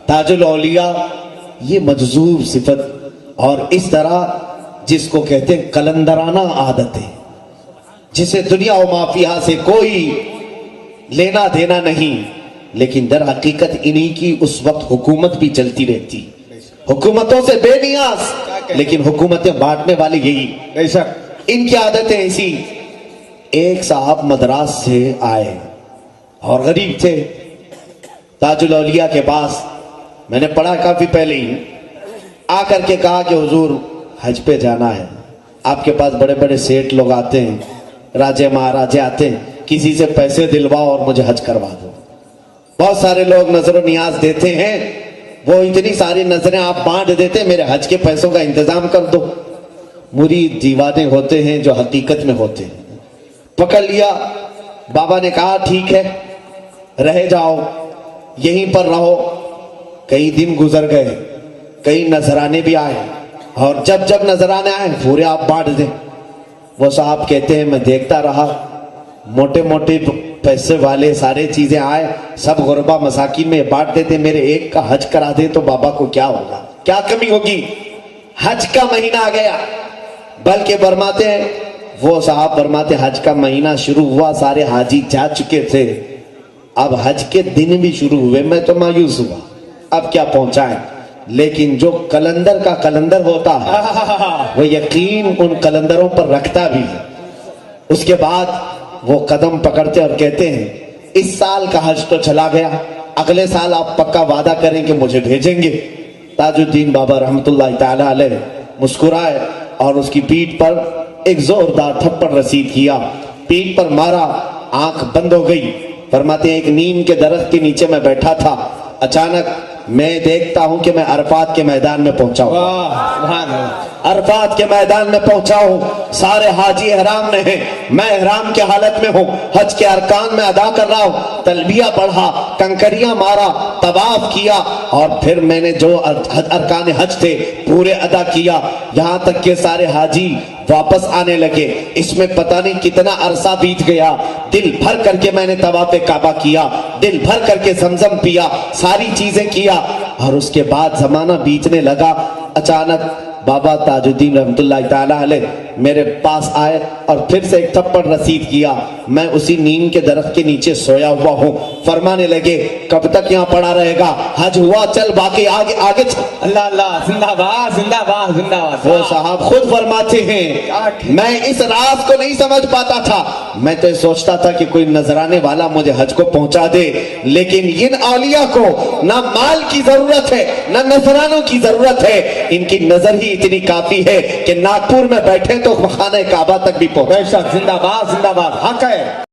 تاج الاولیاء یہ مجذوب صفت اور اس طرح جس کو کہتے ہیں قلندرانہ عادت ہے، جسے دنیا و مافیہ سے کوئی لینا دینا نہیں، لیکن در حقیقت انہی کی اس وقت حکومت بھی چلتی رہتی، حکومتوں سے بے نیاز لیکن حکومتیں بانٹنے والے یہی، بے شک ان کی عادتیں ایسی۔ ایک صاحب مدراس سے آئے اور غریب تھے، تاج الاولیاء کے پاس، میں نے پڑھا کافی پہلے ہی، آ کر کے کہا کہ حضور حج پہ جانا ہے، آپ کے پاس بڑے بڑے سیٹ لوگ آتے ہیں، راجے مہاراجے آتے ہیں، کسی سے پیسے دلواؤ اور مجھے حج کروا دو۔ بہت سارے لوگ نظر و نیاز دیتے ہیں، وہ اتنی ساری نظریں آپ بانٹ دیتے ہیں، میرے حج کے پیسوں کا انتظام کر دو۔ مرید دیوانے ہوتے ہیں جو حقیقت میں ہوتے ہیں، پکڑ لیا۔ بابا نے کہا ٹھیک ہے رہ جاؤ، یہیں پر رہو۔ کئی دن گزر گئے، کئی نذرانے بھی آئے، اور جب جب نذرانے آئے پورے آپ بانٹ دیں۔ وہ صاحب کہتے ہیں میں دیکھتا رہا، موٹے موٹے پیسے والے سارے چیزیں آئے، سب غربا مساکین میں بانٹ دیتے، میرے ایک کا حج کرا دے تو بابا کو کیا ہوگا، کیا کمی ہوگی۔ حج کا مہینہ آ گیا، بلکہ فرماتے ہیں وہ صاحب فرماتے حج کا مہینہ شروع ہوا، سارے حاجی جا چکے تھے، اب حج کے دن بھی شروع ہوئے، میں تو مایوس ہوا اب کیا پہنچائیں۔ لیکن جو کلندر کا کلندر ہوتا ہے وہ یقین ان کلندروں پر رکھتا بھی ہے۔ اس کے بعد وہ قدم پکڑتے اور کہتے ہیں اس سال کا حج تو چلا گیا، اگلے سال آپ پکا وعدہ کریں کہ مجھے بھیجیں گے۔ تاج الدین بابا رحمت اللہ تعالی علیہ مسکرائے اور اس کی پیٹھ پر ایک زوردار تھپڑ رسید کیا، پیٹھ پر مارا، آنکھ بند ہو گئی۔ فرماتے ہیں ایک نیم کے درخت کے نیچے میں بیٹھا تھا، اچانک میں دیکھتا ہوں کہ میں عرفات کے میدان میں پہنچا ہوں، عرفات کے میدان میں پہنچا ہوں، سارے حاجی احرام میں ہیں، میں احرام کے حالت میں ہوں، حج کے ارکان میں ادا کر رہا ہوں، تلبیہ پڑھا، کنکریاں مارا، طواف کیا، اور پھر میں نے جو ارکان حج تھے پورے ادا کیا، یہاں تک کہ سارے حاجی واپس آنے لگے۔ اس میں پتہ نہیں کتنا عرصہ بیت گیا، دل بھر کر کے میں نے طواف کعبہ کیا، دل بھر کر کے زمزم پیا، ساری چیزیں کیا، اور اس کے بعد زمانہ بیتنے لگا۔ اچانک بابا تاج الدین رحمت اللہ تعالیٰ علیہ میرے پاس آئے اور پھر سے ایک تھپڑ رسید کیا، میں اسی نیم کے درخت کے نیچے سویا ہوا ہوں۔ فرمانے لگے کب تک یہاں پڑا رہے گا، حج ہوا چل باقی آگے آگے چل۔ اللہ اللہ، زندہ باد زندہ باد زندہ باد۔ وہ صاحب خود فرماتے ہیں میں اس راز کو نہیں سمجھ پاتا تھا، میں تو سوچتا تھا کہ کوئی نذرانے والا مجھے حج کو پہنچا دے، لیکن ان اولیاء کو نہ مال کی ضرورت ہے نہ نذرانوں کی ضرورت ہے، ان کی نظر ہی اتنی کافی ہے کہ ناگپور میں بیٹھے تو خانہ کعبہ تک بھی پہنچ۔ زندہ باد زندہ باد، حق ہے۔